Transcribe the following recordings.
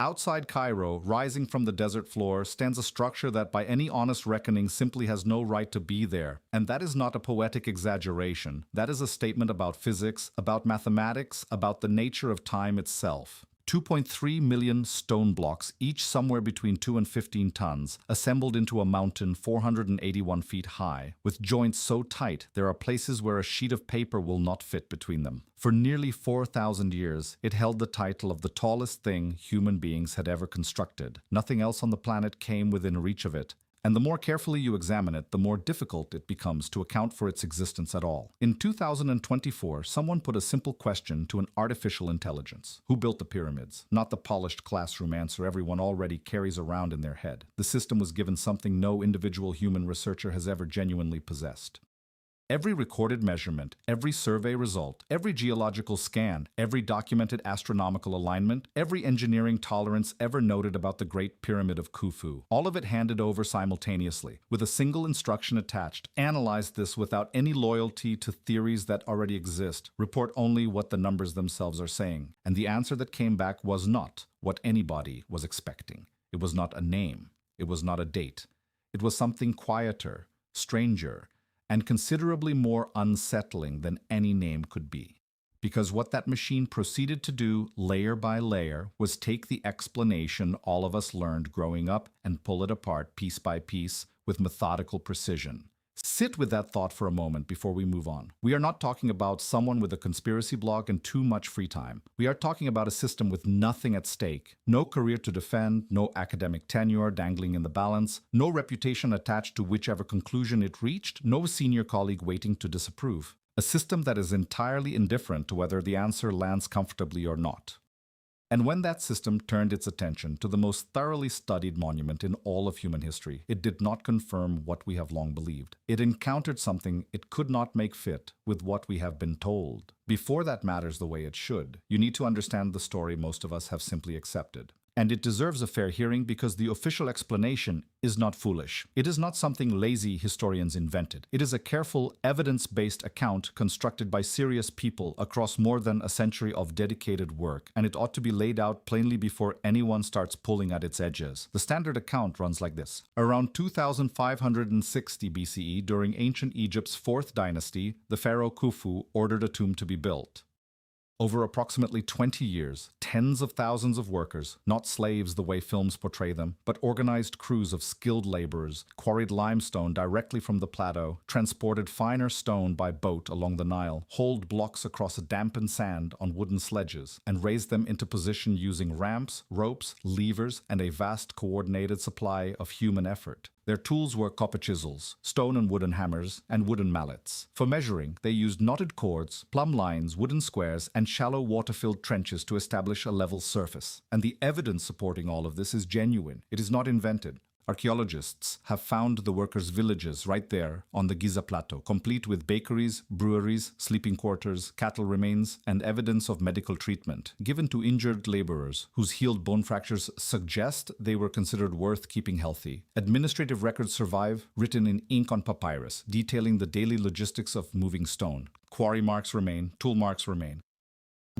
Outside Cairo, rising from the desert floor, stands a structure that by any honest reckoning simply has no right to be there. And that is not a poetic exaggeration. That is a statement about physics, about mathematics, about the nature of time itself. 2.3 million stone blocks, each somewhere between 2 and 15 tons, assembled into a mountain 481 feet high. With joints so tight, there are places where a sheet of paper will not fit between them. For nearly 4,000 years, it held the title of the tallest thing human beings had ever constructed. Nothing else on the planet came within reach of it. And the more carefully you examine it, the more difficult it becomes to account for its existence at all. In 2024, someone put a simple question to an artificial intelligence. Who built the pyramids? Not the polished classroom answer everyone already carries around in their head. The system was given something no individual human researcher has ever genuinely possessed. Every recorded measurement, every survey result, every geological scan, every documented astronomical alignment, every engineering tolerance ever noted about the Great Pyramid of Khufu, all of it handed over simultaneously, with a single instruction attached. Analyze this without any loyalty to theories that already exist. Report only what the numbers themselves are saying. And the answer that came back was not what anybody was expecting. It was not a name. It was not a date. It was something quieter, stranger, and considerably more unsettling than any name could be. Because what that machine proceeded to do, layer by layer, was take the explanation all of us learned growing up and pull it apart piece by piece with methodical precision. Sit with that thought for a moment before we move on. We are not talking about someone with a conspiracy blog and too much free time. We are talking about a system with nothing at stake. No career to defend, no academic tenure dangling in the balance, no reputation attached to whichever conclusion it reached, no senior colleague waiting to disapprove. A system that is entirely indifferent to whether the answer lands comfortably or not. And when that system turned its attention to the most thoroughly studied monument in all of human history, it did not confirm what we have long believed. It encountered something it could not make fit with what we have been told. Before that matters the way it should, you need to understand the story most of us have simply accepted. And it deserves a fair hearing because the official explanation is not foolish. It is not something lazy historians invented. It is a careful, evidence-based account constructed by serious people across more than a century of dedicated work, and it ought to be laid out plainly before anyone starts pulling at its edges. The standard account runs like this. Around 2560 BCE, during ancient Egypt's 4th dynasty, the pharaoh Khufu ordered a tomb to be built. Over approximately 20 years, tens of thousands of workers, not slaves the way films portray them, but organized crews of skilled laborers, quarried limestone directly from the plateau, transported finer stone by boat along the Nile, hauled blocks across dampened sand on wooden sledges, and raised them into position using ramps, ropes, levers, and a vast coordinated supply of human effort. Their tools were copper chisels, stone and wooden hammers, and wooden mallets. For measuring, they used knotted cords, plumb lines, wooden squares, and shallow water-filled trenches to establish a level surface. And the evidence supporting all of this is genuine. It is not invented. Archaeologists have found the workers' villages right there on the Giza Plateau, complete with bakeries, breweries, sleeping quarters, cattle remains, and evidence of medical treatment given to injured laborers whose healed bone fractures suggest they were considered worth keeping healthy. Administrative records survive, written in ink on papyrus, detailing the daily logistics of moving stone. Quarry marks remain, tool marks remain.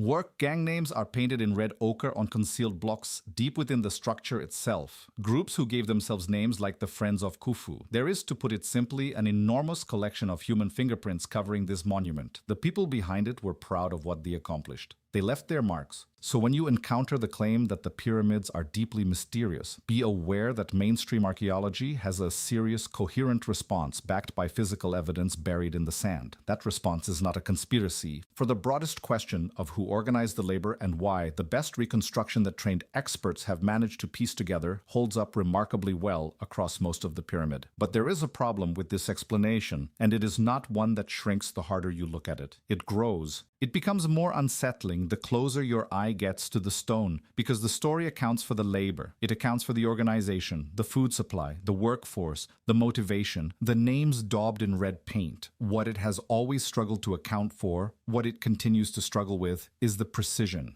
Work gang names are painted in red ochre on concealed blocks deep within the structure itself. Groups who gave themselves names like the Friends of Khufu. There is, to put it simply, an enormous collection of human fingerprints covering this monument. The people behind it were proud of what they accomplished. They left their marks. So when you encounter the claim that the pyramids are deeply mysterious, be aware that mainstream archaeology has a serious, coherent response backed by physical evidence buried in the sand. That response is not a conspiracy. For the broadest question of who organized the labor and why, the best reconstruction that trained experts have managed to piece together holds up remarkably well across most of the pyramid. But there is a problem with this explanation, and it is not one that shrinks the harder you look at it. It grows. It becomes more unsettling the closer your eye gets to the stone, because the story accounts for the labor. It accounts for the organization, the food supply, the workforce, the motivation, the names daubed in red paint. What it has always struggled to account for, what it continues to struggle with, is the precision.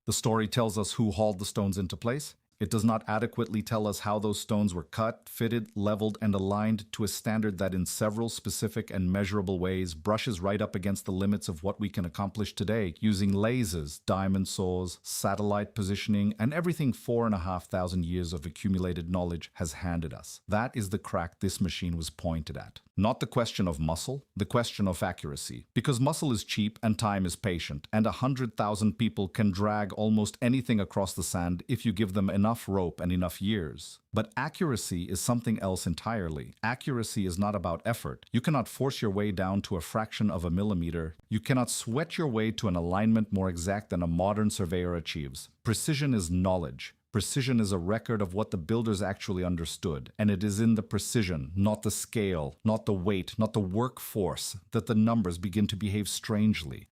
The story tells us who hauled the stones into place. It does not adequately tell us how those stones were cut, fitted, leveled, and aligned to a standard that in several specific and measurable ways brushes right up against the limits of what we can accomplish today using lasers, diamond saws, satellite positioning, and everything 4,500 years of accumulated knowledge has handed us. That is the crack this machine was pointed at. Not the question of muscle, the question of accuracy. Because muscle is cheap and time is patient, and 100,000 people can drag almost anything across the sand if you give them enough rope and enough years. But accuracy is something else entirely. Accuracy is not about effort. You cannot force your way down to a fraction of a millimeter. You cannot sweat your way to an alignment more exact than a modern surveyor achieves. Precision is knowledge. Precision is a record of what the builders actually understood, and it is in the precision, not the scale, not the weight, not the workforce, that the numbers begin to behave strangely.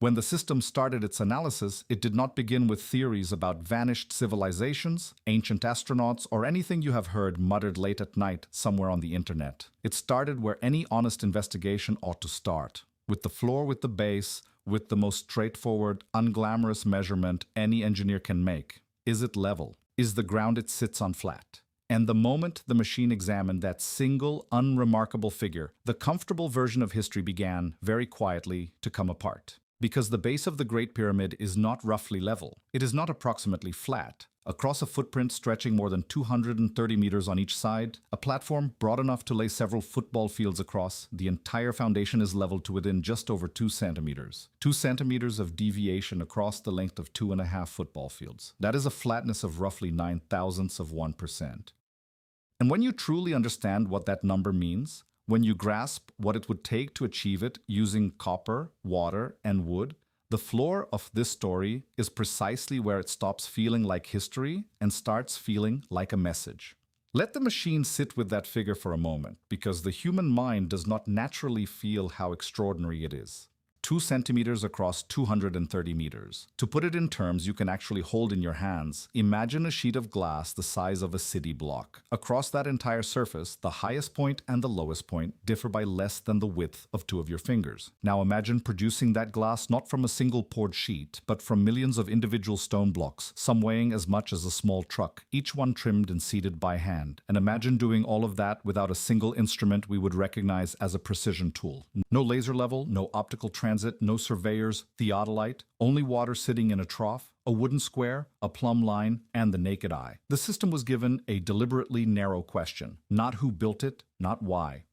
When the system started its analysis, it did not begin with theories about vanished civilizations, ancient astronauts, or anything you have heard muttered late at night somewhere on the internet. It started where any honest investigation ought to start, with the floor with the base, with the most straightforward, unglamorous measurement any engineer can make. Is it level? Is the ground it sits on flat? And the moment the machine examined that single, unremarkable figure, the comfortable version of history began, very quietly, to come apart. Because the base of the Great Pyramid is not roughly level. It is not approximately flat. Across a footprint stretching more than 230 meters on each side, a platform broad enough to lay several football fields across, the entire foundation is leveled to within just over 2 centimeters. 2 centimeters of deviation across the length of 2.5 football fields. That is a flatness of roughly 9,000ths of 1%. And when you truly understand what that number means, when you grasp what it would take to achieve it using copper, water, and wood, the floor of this story is precisely where it stops feeling like history and starts feeling like a message. Let the machine sit with that figure for a moment, because the human mind does not naturally feel how extraordinary it is. 2 centimeters across 230 meters. To put it in terms you can actually hold in your hands, imagine a sheet of glass the size of a city block. Across that entire surface, the highest point and the lowest point differ by less than the width of 2 of your fingers. Now imagine producing that glass not from a single poured sheet, but from millions of individual stone blocks, some weighing as much as a small truck, each one trimmed and seated by hand. And imagine doing all of that without a single instrument we would recognize as a precision tool. No laser level, no optical transit, no surveyors, theodolite, only water sitting in a trough, a wooden square, a plumb line, and the naked eye. The system was given a deliberately narrow question. Not who built it, not why.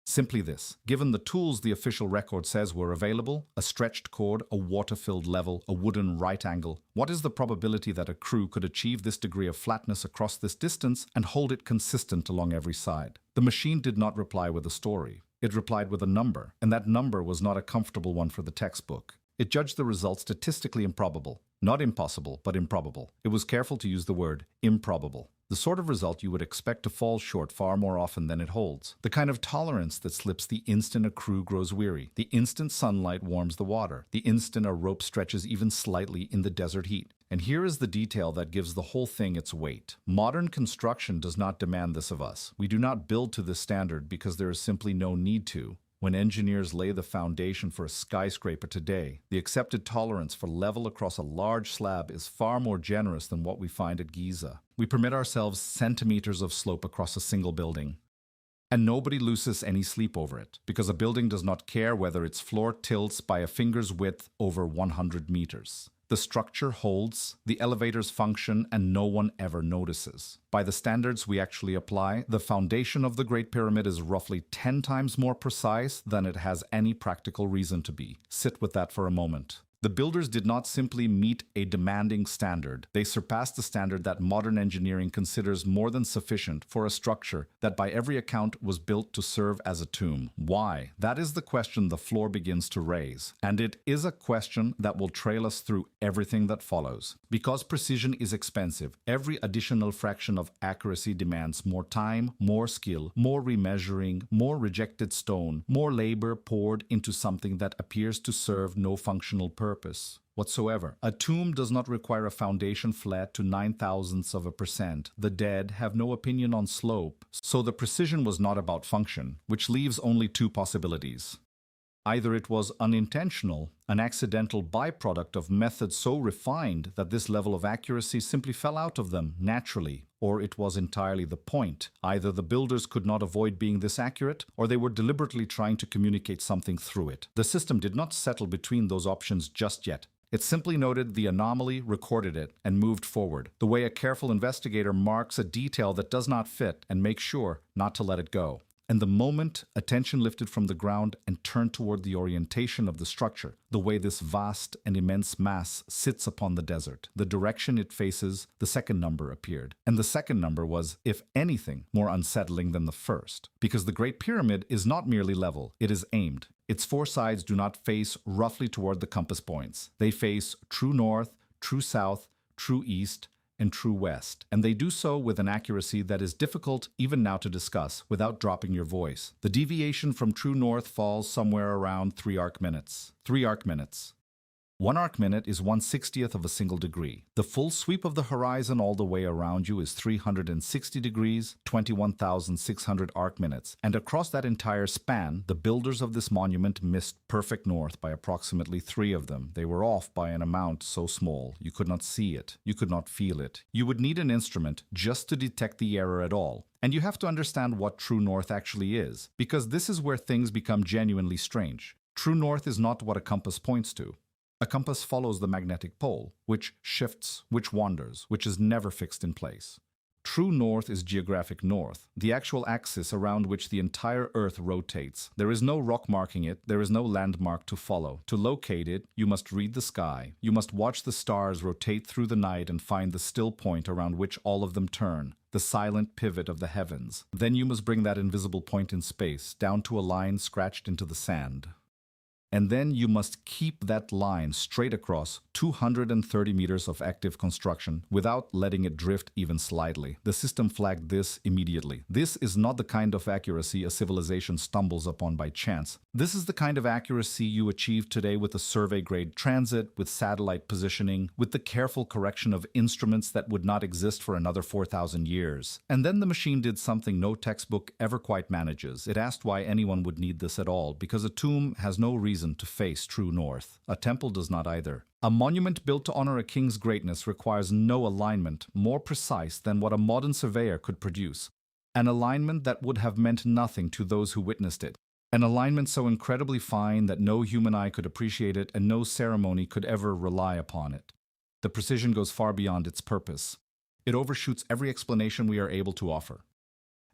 Simply this: given the tools the official record says were available, a stretched cord, a water-filled level, a wooden right angle, what is the probability that a crew could achieve this degree of flatness across this distance and hold it consistent along every side? The machine did not reply with a story. It replied with a number, and that number was not a comfortable one for the textbook. It judged the result statistically improbable. Not impossible, but improbable. It was careful to use the word improbable. The sort of result you would expect to fall short far more often than it holds. The kind of tolerance that slips the instant a crew grows weary. The instant sunlight warms the water. The instant a rope stretches even slightly in the desert heat. And here is the detail that gives the whole thing its weight. Modern construction does not demand this of us. We do not build to this standard because there is simply no need to. When engineers lay the foundation for a skyscraper today, the accepted tolerance for level across a large slab is far more generous than what we find at Giza. We permit ourselves centimeters of slope across a single building. And nobody loses any sleep over it, because a building does not care whether its floor tilts by a finger's width over 100 meters. The structure holds, the elevators function, and no one ever notices. By the standards we actually apply, the foundation of the Great Pyramid is roughly 10 times more precise than it has any practical reason to be. Sit with that for a moment. The builders did not simply meet a demanding standard. They surpassed the standard that modern engineering considers more than sufficient for a structure that by every account was built to serve as a tomb. Why? That is the question the floor begins to raise. And it is a question that will trail us through everything that follows. Because precision is expensive, every additional fraction of accuracy demands more time, more skill, more remeasuring, more rejected stone, more labor poured into something that appears to serve no functional purpose whatsoever. A tomb does not require a foundation flat to 0.009%. The dead have no opinion on slope, so the precision was not about function, which leaves only 2 possibilities. Either it was unintentional, an accidental byproduct of methods so refined that this level of accuracy simply fell out of them naturally, or it was entirely the point. Either the builders could not avoid being this accurate, or they were deliberately trying to communicate something through it. The system did not settle between those options just yet. It simply noted the anomaly, recorded it, and moved forward, the way a careful investigator marks a detail that does not fit and makes sure not to let it go. And the moment attention lifted from the ground and turned toward the orientation of the structure, the way this vast and immense mass sits upon the desert, the direction it faces, the second number appeared. And the second number was, if anything, more unsettling than the first. Because the Great Pyramid is not merely level, it is aimed. Its four sides do not face roughly toward the compass points. They face true north, true south, true east, and true west, and they do so with an accuracy that is difficult even now to discuss without dropping your voice. The deviation from true north falls somewhere around 3 arc minutes. 3 arc minutes. 1 arc minute is 1/60th of a single degree. The full sweep of the horizon all the way around you is 360 degrees, 21,600 arc minutes. And across that entire span, the builders of this monument missed perfect north by approximately 3 of them. They were off by an amount so small, you could not see it, you could not feel it. You would need an instrument just to detect the error at all. And you have to understand what true north actually is, because this is where things become genuinely strange. True north is not what a compass points to. A compass follows the magnetic pole, which shifts, which wanders, which is never fixed in place. True north is geographic north, the actual axis around which the entire Earth rotates. There is no rock marking it, there is no landmark to follow. To locate it, you must read the sky. You must watch the stars rotate through the night and find the still point around which all of them turn, the silent pivot of the heavens. Then you must bring that invisible point in space down to a line scratched into the sand. And then you must keep that line straight across 230 meters of active construction without letting it drift even slightly. The system flagged this immediately. This is not the kind of accuracy a civilization stumbles upon by chance. This is the kind of accuracy you achieve today with a survey-grade transit, with satellite positioning, with the careful correction of instruments that would not exist for another 4,000 years. And then the machine did something no textbook ever quite manages. It asked why anyone would need this at all, because a tomb has no reason to face true north. A temple does not either. A monument built to honor a king's greatness requires no alignment more precise than what a modern surveyor could produce. An alignment that would have meant nothing to those who witnessed it. An alignment so incredibly fine that no human eye could appreciate it and no ceremony could ever rely upon it. The precision goes far beyond its purpose. It overshoots every explanation we are able to offer.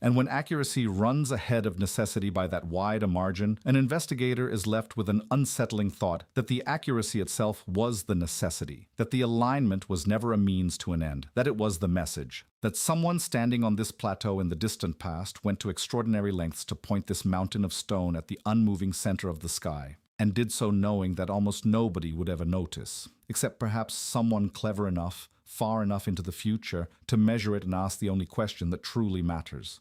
And when accuracy runs ahead of necessity by that wide a margin, an investigator is left with an unsettling thought that the accuracy itself was the necessity, that the alignment was never a means to an end, that it was the message, that someone standing on this plateau in the distant past went to extraordinary lengths to point this mountain of stone at the unmoving center of the sky, and did so knowing that almost nobody would ever notice, except perhaps someone clever enough, far enough into the future, to measure it and ask the only question that truly matters.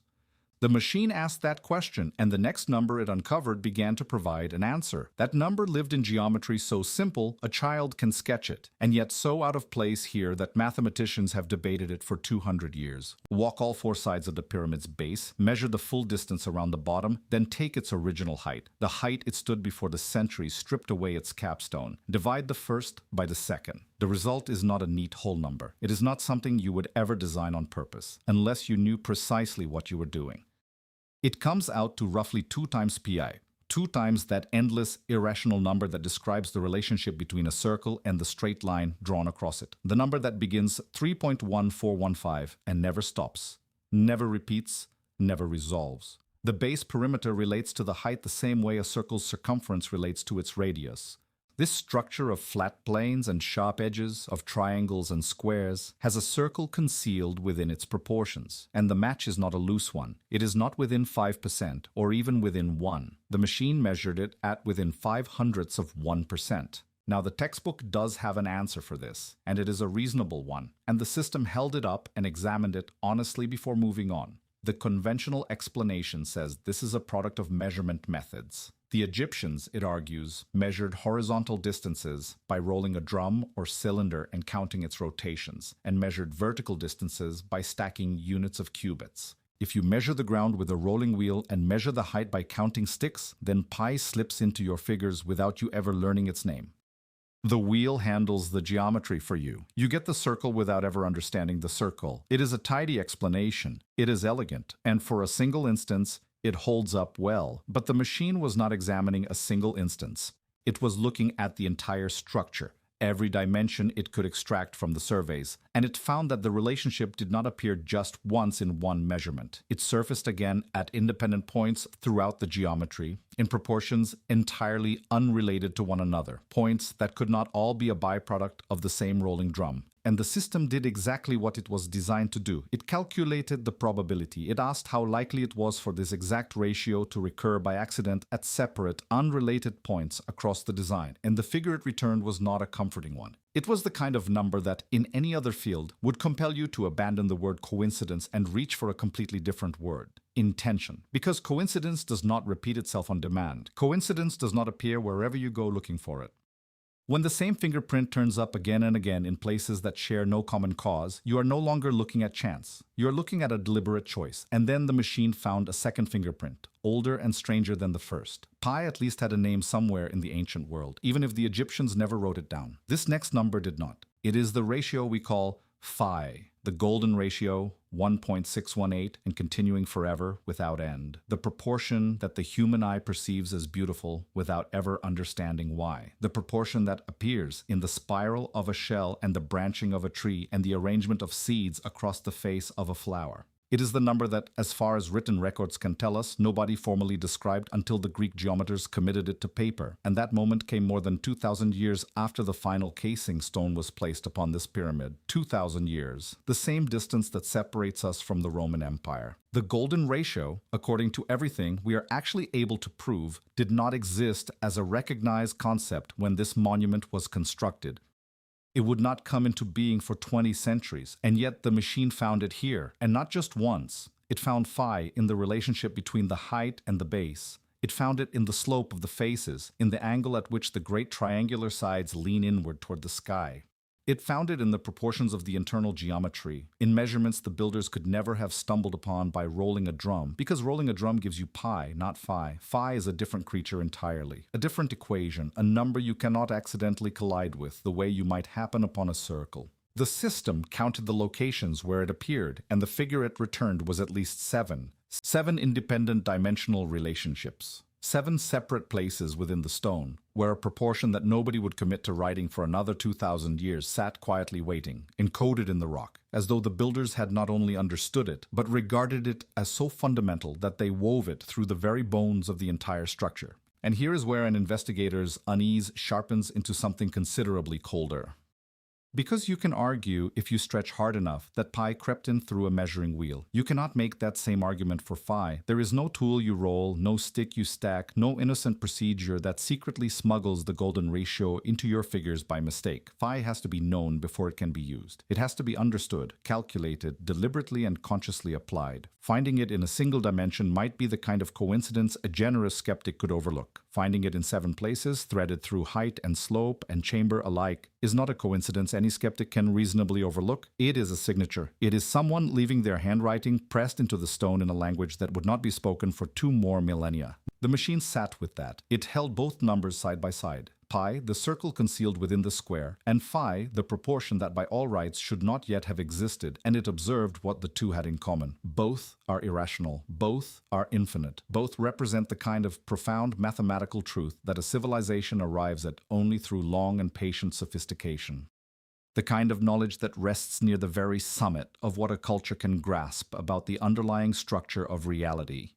The machine asked that question, and the next number it uncovered began to provide an answer. That number lived in geometry so simple a child can sketch it, and yet so out of place here that mathematicians have debated it for 200 years. Walk all 4 sides of the pyramid's base, measure the full distance around the bottom, then take its original height, the height it stood before the centuries stripped away its capstone. Divide the first by the second. The result is not a neat whole number. It is not something you would ever design on purpose, unless you knew precisely what you were doing. It comes out to roughly 2 times pi, 2 times that endless, irrational number that describes the relationship between a circle and the straight line drawn across it. The number that begins 3.1415 and never stops, never repeats, never resolves. The base perimeter relates to the height the same way a circle's circumference relates to its radius. This structure of flat planes and sharp edges, of triangles and squares, has a circle concealed within its proportions. And the match is not a loose one. It is not within 5%, or even within 1. The machine measured it at within 0.05 of 1%. Now, the textbook does have an answer for this, and it is a reasonable one, and the system held it up and examined it honestly before moving on. The conventional explanation says this is a product of measurement methods. The Egyptians, it argues, measured horizontal distances by rolling a drum or cylinder and counting its rotations, and measured vertical distances by stacking units of cubits. If you measure the ground with a rolling wheel and measure the height by counting sticks, then pi slips into your figures without you ever learning its name. The wheel handles the geometry for you. You get the circle without ever understanding the circle. It is a tidy explanation. It is elegant, and for a single instance, it holds up well. But the machine was not examining a single instance. It was looking at the entire structure, every dimension it could extract from the surveys, and it found that the relationship did not appear just once in one measurement. It surfaced again at independent points throughout the geometry, in proportions entirely unrelated to one another, points that could not all be a byproduct of the same rolling drum. And the system did exactly what it was designed to do. It calculated the probability. It asked how likely it was for this exact ratio to recur by accident at separate, unrelated points across the design, and the figure it returned was not a comforting one. It was the kind of number that, in any other field, would compel you to abandon the word coincidence and reach for a completely different word: intention. Because coincidence does not repeat itself on demand. Coincidence does not appear wherever you go looking for it. When the same fingerprint turns up again and again in places that share no common cause, you are no longer looking at chance. You are looking at a deliberate choice. And then the machine found a second fingerprint, older and stranger than the first. Pi at least had a name somewhere in the ancient world, even if the Egyptians never wrote it down. This next number did not. It is the ratio we call phi, the golden ratio, 1.618, and continuing forever without end. The proportion that the human eye perceives as beautiful without ever understanding why. The proportion that appears in the spiral of a shell and the branching of a tree and the arrangement of seeds across the face of a flower. It is the number that, as far as written records can tell us, nobody formally described until the Greek geometers committed it to paper, and that moment came more than 2,000 years after the final casing stone was placed upon this pyramid. 2,000 years, the same distance that separates us from the Roman Empire. The golden ratio, according to everything we are actually able to prove, did not exist as a recognized concept when this monument was constructed. It would not come into being for 20 centuries, and yet the machine found it here, and not just once. It found phi in the relationship between the height and the base. It found it in the slope of the faces, in the angle at which the great triangular sides lean inward toward the sky. It found it in the proportions of the internal geometry, in measurements the builders could never have stumbled upon by rolling a drum, because rolling a drum gives you pi, not phi. Phi is a different creature entirely, a different equation, a number you cannot accidentally collide with, the way you might happen upon a circle. The system counted the locations where it appeared, and the figure it returned was at least seven independent dimensional relationships. 7 separate places within the stone, where a proportion that nobody would commit to writing for another 2,000 years sat quietly waiting, encoded in the rock, as though the builders had not only understood it, but regarded it as so fundamental that they wove it through the very bones of the entire structure. And here is where an investigator's unease sharpens into something considerably colder. Because you can argue, if you stretch hard enough, that pi crept in through a measuring wheel, you cannot make that same argument for phi. There is no tool you roll, no stick you stack, no innocent procedure that secretly smuggles the golden ratio into your figures by mistake. Phi has to be known before it can be used. It has to be understood, calculated, deliberately and consciously applied. Finding it in a single dimension might be the kind of coincidence a generous skeptic could overlook. Finding it in 7 places, threaded through height and slope and chamber alike, is not a coincidence any skeptic can reasonably overlook. It is a signature. It is someone leaving their handwriting pressed into the stone in a language that would not be spoken for 2 more millennia. The machine sat with that. It held both numbers side by side. Pi, the circle concealed within the square, and phi, the proportion that by all rights should not yet have existed, and it observed what the two had in common. Both are irrational. Both are infinite. Both represent the kind of profound mathematical truth that a civilization arrives at only through long and patient sophistication. The kind of knowledge that rests near the very summit of what a culture can grasp about the underlying structure of reality.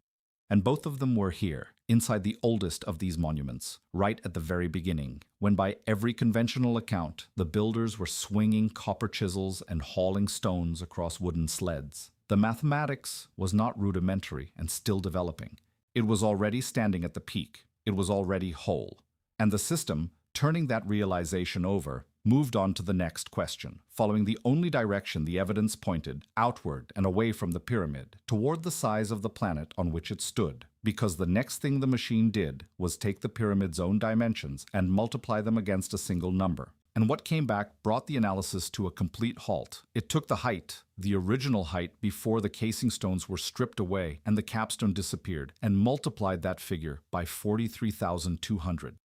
And both of them were here, inside the oldest of these monuments, right at the very beginning, when by every conventional account, the builders were swinging copper chisels and hauling stones across wooden sleds. The mathematics was not rudimentary and still developing. It was already standing at the peak. It was already whole. And the system, turning that realization over, moved on to the next question, following the only direction the evidence pointed, outward and away from the pyramid, toward the size of the planet on which it stood, because the next thing the machine did was take the pyramid's own dimensions and multiply them against a single number. And what came back brought the analysis to a complete halt. It took the height, the original height before the casing stones were stripped away and the capstone disappeared, and multiplied that figure by 43,200.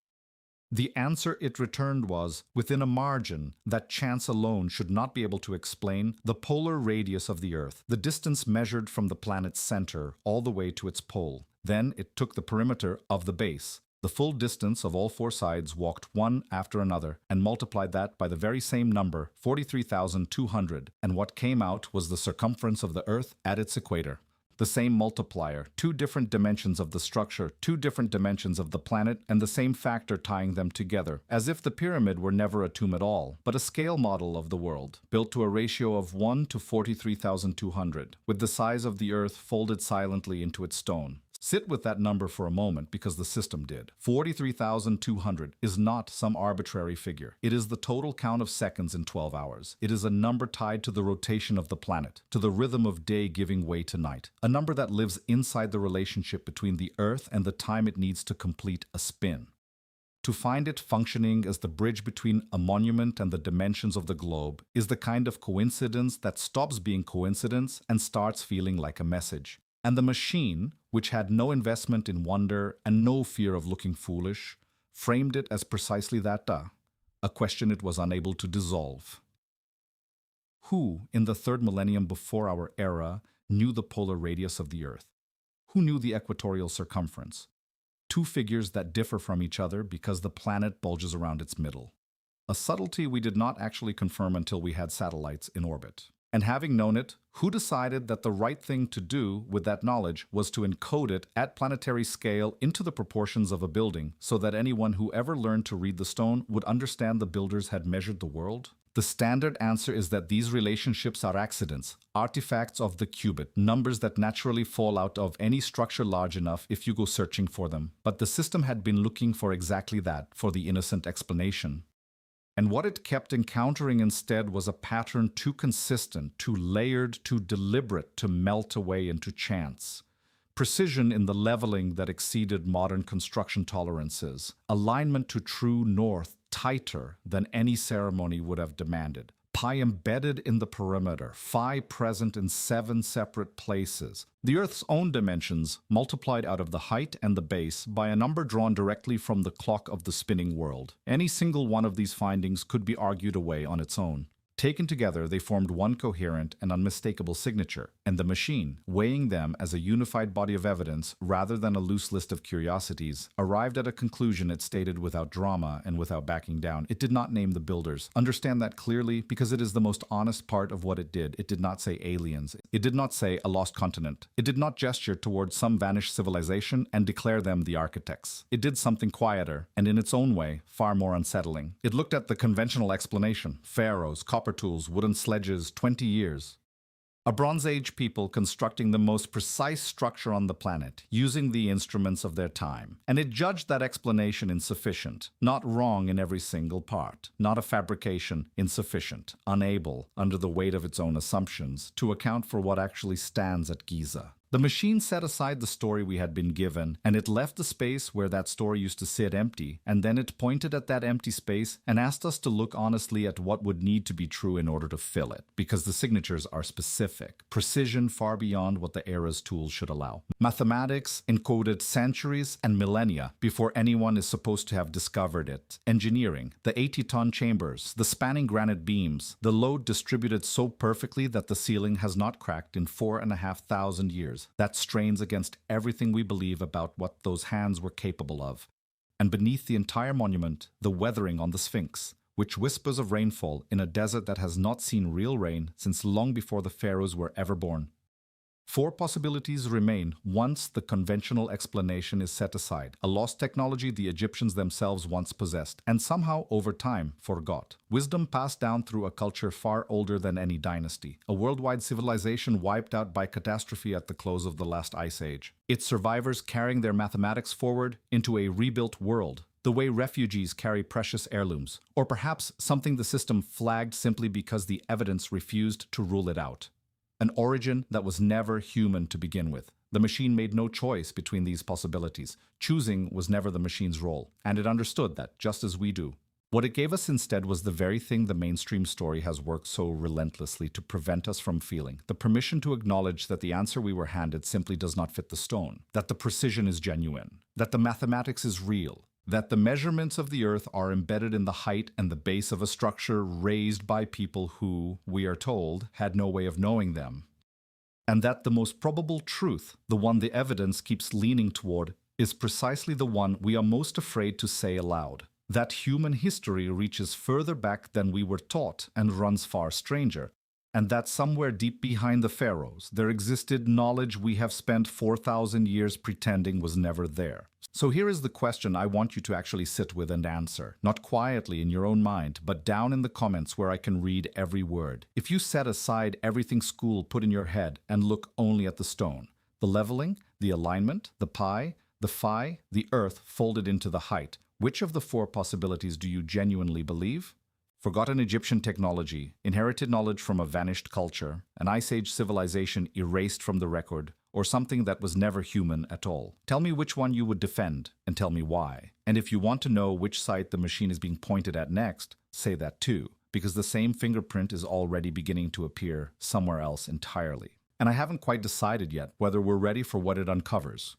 The answer it returned was, within a margin that chance alone should not be able to explain, the polar radius of the Earth, the distance measured from the planet's center all the way to its pole. Then it took the perimeter of the base, the full distance of all four sides walked one after another, and multiplied that by the very same number, 43,200, and what came out was the circumference of the Earth at its equator. The same multiplier, two different dimensions of the structure, two different dimensions of the planet, and the same factor tying them together, as if the pyramid were never a tomb at all, but a scale model of the world, built to a ratio of 1 to 43,200, with the size of the Earth folded silently into its stone. Sit with that number for a moment because the system did. 43,200 is not some arbitrary figure. It is the total count of seconds in 12 hours. It is a number tied to the rotation of the planet, to the rhythm of day giving way to night. A number that lives inside the relationship between the Earth and the time it needs to complete a spin. To find it functioning as the bridge between a monument and the dimensions of the globe is the kind of coincidence that stops being coincidence and starts feeling like a message. And the machine, which had no investment in wonder and no fear of looking foolish, framed it as precisely that, a question it was unable to dissolve. Who, in the third millennium before our era, knew the polar radius of the Earth? Who knew the equatorial circumference? Two figures that differ from each other because the planet bulges around its middle. A subtlety we did not actually confirm until we had satellites in orbit. And having known it, who decided that the right thing to do with that knowledge was to encode it at planetary scale into the proportions of a building so that anyone who ever learned to read the stone would understand the builders had measured the world? The standard answer is that these relationships are accidents, artifacts of the cubit, numbers that naturally fall out of any structure large enough if you go searching for them. But the system had been looking for exactly that, for the innocent explanation. And what it kept encountering instead was a pattern too consistent, too layered, too deliberate to melt away into chance. Precision in the leveling that exceeded modern construction tolerances. Alignment to true north tighter than any ceremony would have demanded. Pi embedded in the perimeter, phi present in 7 separate places. The Earth's own dimensions multiplied out of the height and the base by a number drawn directly from the clock of the spinning world. Any single one of these findings could be argued away on its own. Taken together, they formed one coherent and unmistakable signature, and the machine, weighing them as a unified body of evidence rather than a loose list of curiosities, arrived at a conclusion it stated without drama and without backing down. It did not name the builders. Understand that clearly because it is the most honest part of what it did. It did not say aliens. It did not say a lost continent. It did not gesture towards some vanished civilization and declare them the architects. It did something quieter, and in its own way, far more unsettling. It looked at the conventional explanation: pharaohs, copper tools, wooden sledges, 20 years. A Bronze Age people constructing the most precise structure on the planet, using the instruments of their time. And it judged that explanation insufficient, not wrong in every single part, not a fabrication, insufficient, unable, under the weight of its own assumptions, to account for what actually stands at Giza. The machine set aside the story we had been given, and it left the space where that story used to sit empty, and then it pointed at that empty space and asked us to look honestly at what would need to be true in order to fill it, because the signatures are specific, precision far beyond what the era's tools should allow. Mathematics encoded centuries and millennia before anyone is supposed to have discovered it. Engineering, the 80-ton chambers, the spanning granite beams, the load distributed so perfectly that the ceiling has not cracked in 4,500 years. That strains against everything we believe about what those hands were capable of. And beneath the entire monument, the weathering on the Sphinx, which whispers of rainfall in a desert that has not seen real rain since long before the pharaohs were ever born. 4 possibilities remain once the conventional explanation is set aside, a lost technology the Egyptians themselves once possessed, and somehow over time forgot. Wisdom passed down through a culture far older than any dynasty, a worldwide civilization wiped out by catastrophe at the close of the last ice age. Its survivors carrying their mathematics forward into a rebuilt world, the way refugees carry precious heirlooms, or perhaps something the system flagged simply because the evidence refused to rule it out. An origin that was never human to begin with. The machine made no choice between these possibilities. Choosing was never the machine's role, and it understood that just as we do. What it gave us instead was the very thing the mainstream story has worked so relentlessly to prevent us from feeling: the permission to acknowledge that the answer we were handed simply does not fit the stone, that the precision is genuine, that the mathematics is real, that the measurements of the Earth are embedded in the height and the base of a structure raised by people who, we are told, had no way of knowing them, and that the most probable truth, the one the evidence keeps leaning toward, is precisely the one we are most afraid to say aloud: that human history reaches further back than we were taught and runs far stranger, and that somewhere deep behind the pharaohs there existed knowledge we have spent 4,000 years pretending was never there. So here is the question I want you to actually sit with and answer, not quietly in your own mind, but down in the comments where I can read every word. If you set aside everything school put in your head and look only at the stone, the leveling, the alignment, the pi, the phi, the Earth folded into the height, which of the four possibilities do you genuinely believe? Forgotten Egyptian technology, inherited knowledge from a vanished culture, an Ice Age civilization erased from the record, or something that was never human at all? Tell me which one you would defend, and tell me why. And if you want to know which site the machine is being pointed at next, say that too, because the same fingerprint is already beginning to appear somewhere else entirely. And I haven't quite decided yet whether we're ready for what it uncovers.